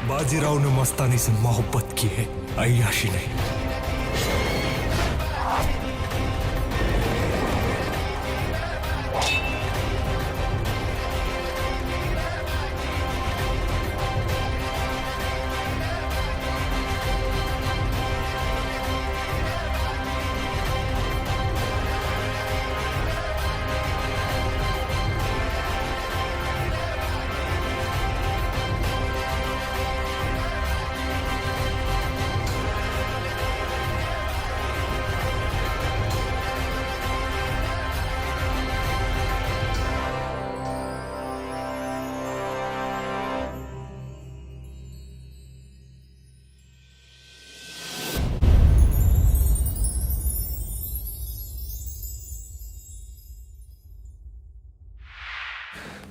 बाजीराव ने मस्तानी से मोहब्बत की है, अय्याशी नहीं।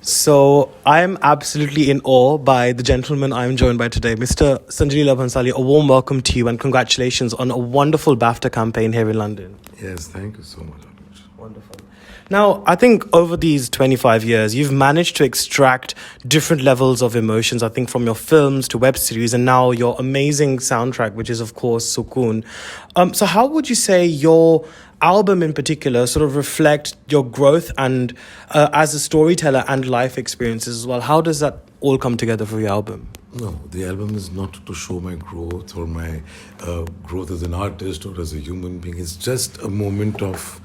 So I'm absolutely in awe by the gentleman I'm joined by today, Mr. Sanjay Leela Bhansali. A warm welcome to you and congratulations on a wonderful BAFTA campaign here in London. Yes, thank you so much. Wonderful. Now, I think over these 25 years, you've managed to extract different levels of emotions, I think from your films to web series and now your amazing soundtrack, which is, of course, Sukoon. So how would you say your album in particular sort of reflect your growth and as a storyteller and life experiences as well? How does that all come together for your album? No, the album is not to show my growth or my growth as an artist or as a human being. It's just a moment of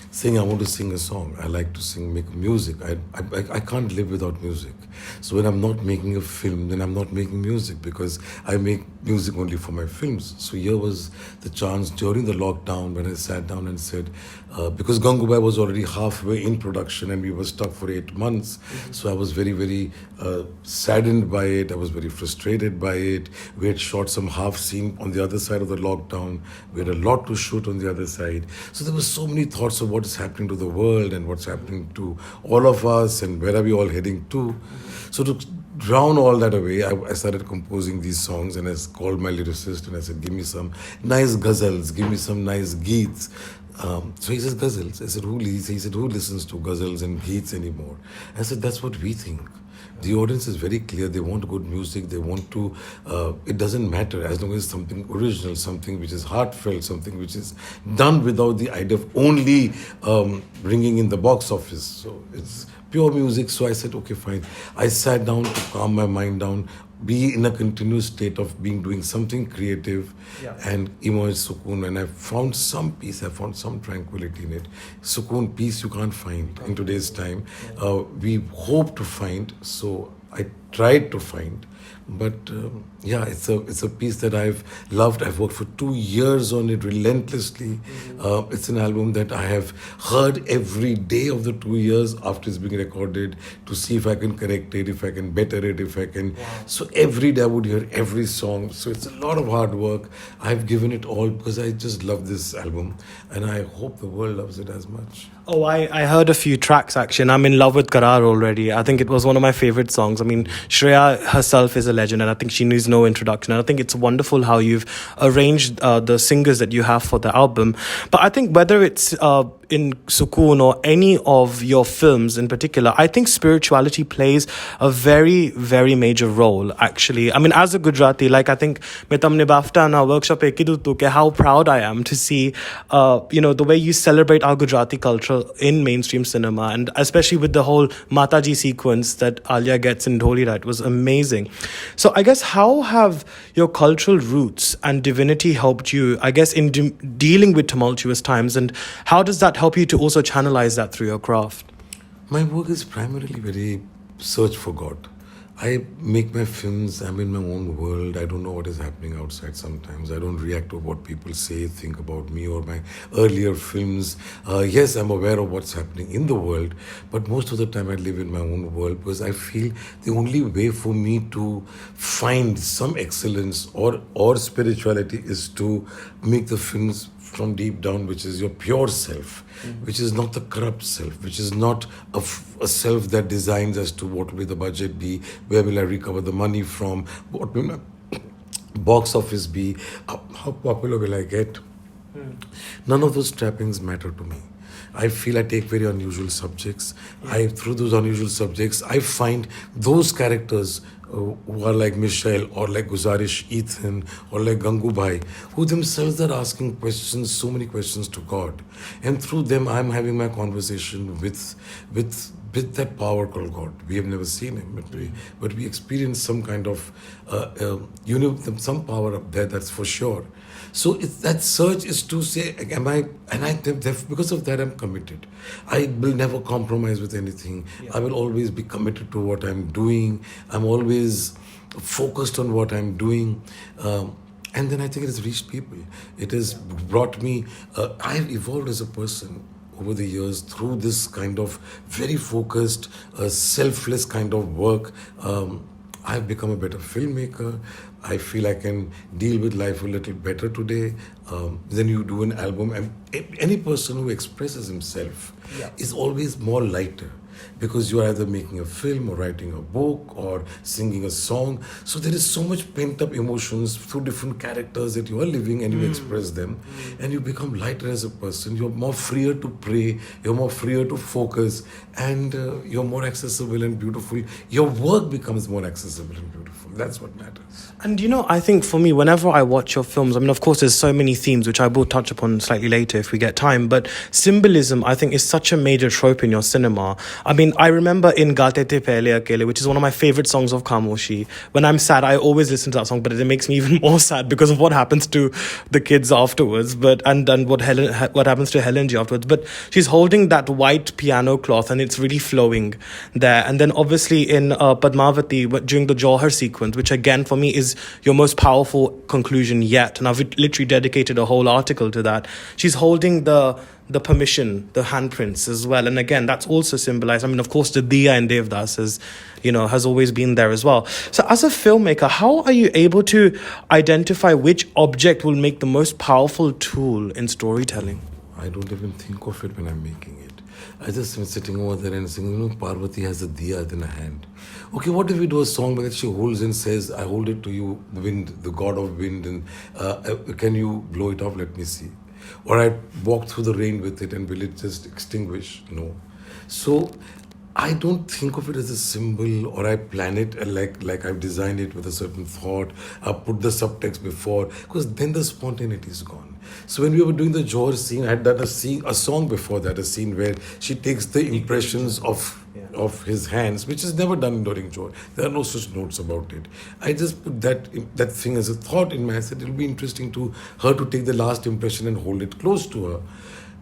saying I want to sing a song. I like to sing, make music. I can't live without music. So when I'm not making a film, then I'm not making music because I make music only for my films. So here was the chance during the lockdown when I sat down and said, because Gangubai was already halfway in production and we were stuck for 8 months. So I was very, very saddened by it. I was very frustrated by it. We had shot some half scene on the other side of the lockdown. We had a lot to shoot on the other side. So there were so many thoughts of what is happening to the world and what's happening to all of us and where are we all heading to. So to drown all that away, I started composing these songs and I called my lyricist and I said, give me some nice ghazals, give me some nice geets. So he says, ghazals. I said, he said, who listens to ghazals and geets anymore? I said, that's what we think. The audience is very clear. They want good music. They want to, it doesn't matter as long as it's something original, something which is heartfelt, something which is done without the idea of only bringing in the box office. So it's pure music. So I said, okay, fine. I sat down to calm my mind down, be in a continuous state of doing something creative and emerge Sukoon. And I found some peace, I found some tranquility in it. Sukoon, peace you can't find in today's time. We hope to find, so I tried to find. But it's a piece that I've loved. I've worked for 2 years on it relentlessly. It's an album that I have heard every day of the 2 years after it's being recorded to see if I can correct it, if I can better it, if I can. So every day I would hear every song. So it's a lot of hard work. I've given it all because I just love this album and I hope the world loves it as much. Oh, I heard a few tracks actually, and I'm in love with Karar already. I think it was one of my favorite songs. I mean, Shreya herself is a legend, and I think she needs no introduction. And I think it's wonderful how you've arranged the singers that you have for the album. But I think whether it's in Sukoon or any of your films in particular, I think spirituality plays a very, very major role, actually. I mean, as a Gujarati, like I think मैं तमने BAFTA ना workshop पे कीधु तो कि how proud I am to see, the way you celebrate our Gujarati culture in mainstream cinema, and especially with the whole Mataji sequence that Alia gets in Dholi Right was amazing. So I guess how have your cultural roots and divinity helped you, I guess, in dealing with tumultuous times, and how does that help you to also channelize that through your craft? My work is primarily very search for God. I make my films, I'm in my own world. I don't know what is happening outside sometimes. I don't react to what people say, think about me or my earlier films. Yes, I'm aware of what's happening in the world, but most of the time I live in my own world because I feel the only way for me to find some excellence or spirituality is to make the films from deep down, which is your pure self, which is not the corrupt self, which is not a self that designs as to what will the budget be, where will I recover the money from, what will my box office be, how popular will I get. None of those trappings matter to me. I feel I take very unusual subjects. Through those unusual subjects, I find those characters who are like Michelle or like Guzarish Ethan or like Gangubai, who themselves are asking questions, so many questions to God. And through them, I'm having my conversation with that power called God. We have never seen him, but we experience some kind of, some power up there, that's for sure. So that search is to say, because of that, I'm committed. I will never compromise with anything. I will always be committed to what I'm doing. I'm always focused on what I'm doing. And then I think it has reached people. It has brought me, I've evolved as a person over the years through this kind of very focused, selfless kind of work. I've become a better filmmaker. I feel I can deal with life a little better today. Then you do an album, and any person who expresses himself is always more lighter, because you're either making a film or writing a book or singing a song. So there is so much pent-up emotions through different characters that you are living, and you express them, and you become lighter as a person. You're more freer to pray, you're more freer to focus, and you're more accessible and beautiful. Your work becomes more accessible and beautiful. That's what matters. And I think for me, whenever I watch your films, I mean, of course, there's so many themes, which I will touch upon slightly later if we get time, but symbolism, I think, is such a major trope in your cinema. I mean, I remember in Gaate Te Pehle Akele, which is one of my favorite songs of Khamoshi, when I'm sad, I always listen to that song, but it makes me even more sad because of what happens to the kids afterwards, and what happens to Helen G afterwards. But she's holding that white piano cloth, and it's really flowing there. And then obviously in Padmavati, during the Johar sequence, which again for me is your most powerful conclusion yet, and I've literally dedicated a whole article to that. She's holding the permission, the handprints as well, and again that's also symbolized. I mean, of course, the Diya in Devdas has always been there as well. So as a filmmaker, how are you able to identify which object will make the most powerful tool in storytelling? I don't even think of it when I'm making it. I just am sitting over there and saying, Parvati has a diya in her hand. Okay, what if we do a song where she holds and says, I hold it to you, the wind, the god of wind, and can you blow it off? Let me see. Or I walk through the rain with it, and will it just extinguish? No. So I don't think of it as a symbol, or I plan it like I've designed it with a certain thought. I put the subtext before, because then the spontaneity is gone. So when we were doing the Johar scene, I had done a song before that, a scene where she takes the impressions of his hands, which is never done during Johar. There are no such notes about it. I just put that thing as a thought in my head. It will be interesting to her to take the last impression and hold it close to her.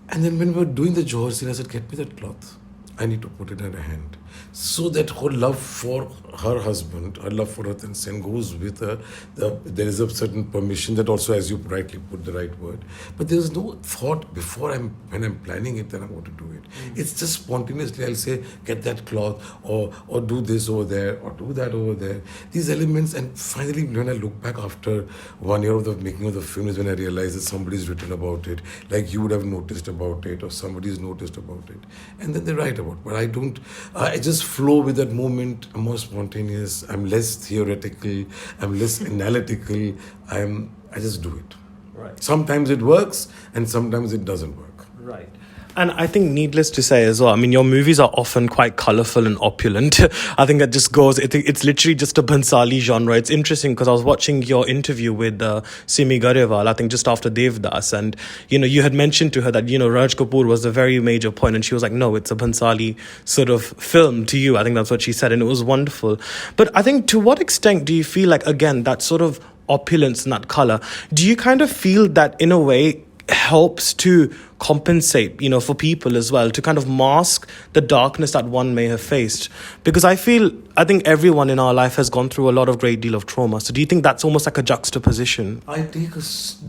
And then when we were doing the Johar scene, I said, get me that cloth. I need to put it in her hand. So that her love for her husband, her love for Ratan Sen goes with her. There is a certain permission that also, as you rightly put the right word. But there is no thought before when I'm planning it that I'm going to do it. It's just spontaneously I'll say, get that cloth, or do this over there, or do that over there. These elements, and finally when I look back after 1 year of the making of the film is when I realized that somebody's written about it, like you would have noticed about it, or somebody's noticed about it. And then they write about it. But I just flow with that moment. I'm more spontaneous. I'm less theoretical. I'm less analytical. I just do it. Right. Sometimes it works, and sometimes it doesn't work. Right. And I think, needless to say as well, I mean, your movies are often quite colourful and opulent. I think that just goes, it's literally just a Bhansali genre. It's interesting because I was watching your interview with Simi Garewal, I think just after Devdas, and, you had mentioned to her that, Raj Kapoor was a very major point, and she was like, no, it's a Bhansali sort of film to you. I think that's what she said, and it was wonderful. But I think, to what extent do you feel like, again, that sort of opulence and that colour, do you kind of feel that in a way helps to compensate, for people as well, to kind of mask the darkness that one may have faced? Because I think everyone in our life has gone through a great deal of trauma. So do you think that's almost like a juxtaposition? I take a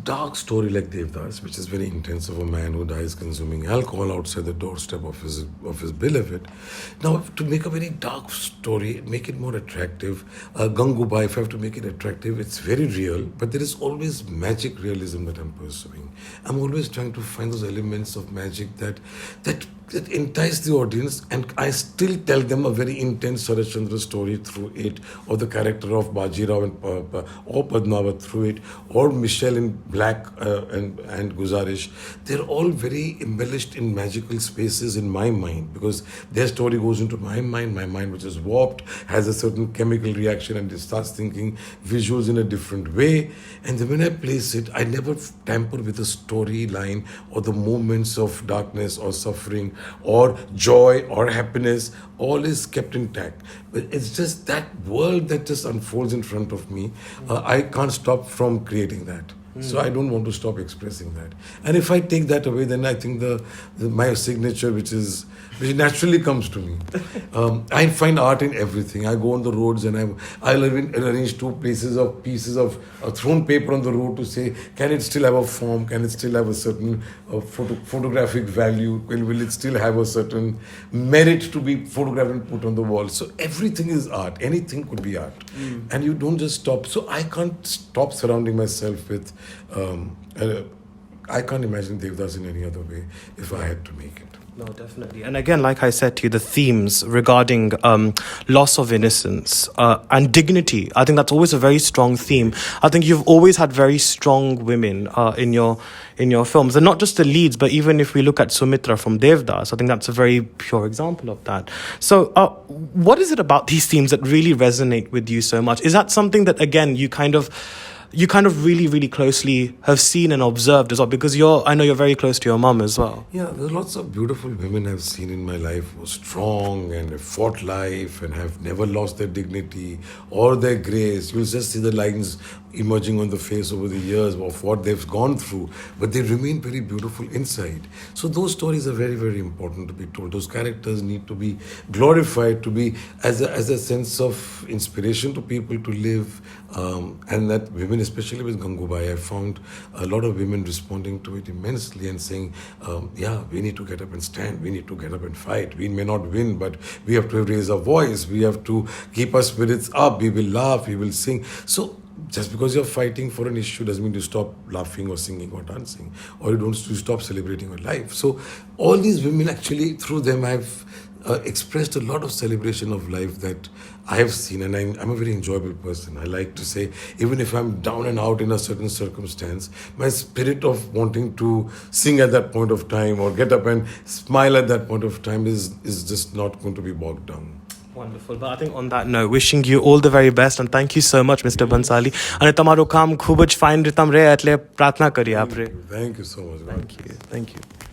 dark story like Devdas, which is very intense, of a man who dies consuming alcohol outside the doorstep of his beloved. Now, to make a very dark story, make it more attractive, Gangubai, if I have to make it attractive, it's very real, but there is always magic realism that I'm pursuing. I'm always trying to find those elements elements of magic that entice the audience, and I still tell them a very intense Sharat Chandra story through it, or the character of Bajirao or Padmaavat through it, or Michelle in Black and Guzarish. They're all very embellished in magical spaces in my mind, because their story goes into my mind which is warped, has a certain chemical reaction, and it starts thinking visuals in a different way. And then when I place it, I never tamper with the storyline or the moments of darkness or suffering or joy or happiness. All is kept intact. But it's just that world that just unfolds in front of me. I can't stop from creating that. So I don't want to stop expressing that. And if I take that away, then I think my signature, which naturally comes to me. I find art in everything. I go on the roads and I'll even arrange two pieces of thrown paper on the road to say, can it still have a form? Can it still have a certain photographic value? Will it still have a certain merit to be photographed and put on the wall? So everything is art. Anything could be art. And you don't just stop. So I can't stop surrounding myself with I can't imagine Devdas in any other way if I had to make it. No, definitely. And again, like I said to you, the themes regarding loss of innocence and dignity, I think that's always a very strong theme. I think you've always had very strong women in your films, and not just the leads, but even if we look at Sumitra from Devdas, I think that's a very pure example of that. So what is it about these themes that really resonate with you so much? Is that something that, again, you kind of really, really closely have seen and observed as well? Because I know you're very close to your mum as well. Yeah, there's lots of beautiful women I've seen in my life who are strong and have fought life and have never lost their dignity or their grace. You'll just see the lines emerging on the face over the years of what they've gone through, but they remain very beautiful inside. So those stories are very, very important to be told. Those characters need to be glorified, to be as a sense of inspiration to people to live, and that women, especially with Gangubai, I found a lot of women responding to it immensely and saying, we need to get up and stand, we need to get up and fight. We may not win, but we have to raise our voice, we have to keep our spirits up, we will laugh, we will sing. So just because you're fighting for an issue doesn't mean you stop laughing or singing or dancing, or you stop celebrating your life. So all these women, actually, through them, I've expressed a lot of celebration of life that I have seen, and I'm a very enjoyable person. I like to say, even if I'm down and out in a certain circumstance, my spirit of wanting to sing at that point of time or get up and smile at that point of time is just not going to be bogged down. Wonderful. But I think on that note, wishing you all the very best, and thank you so much, Mr. Bhansali. And તમારું કામ ખૂબ જ fine Ritam રહે એટલે પ્રાર્થના કરીએ આપણે. Thank you so much. Thank you.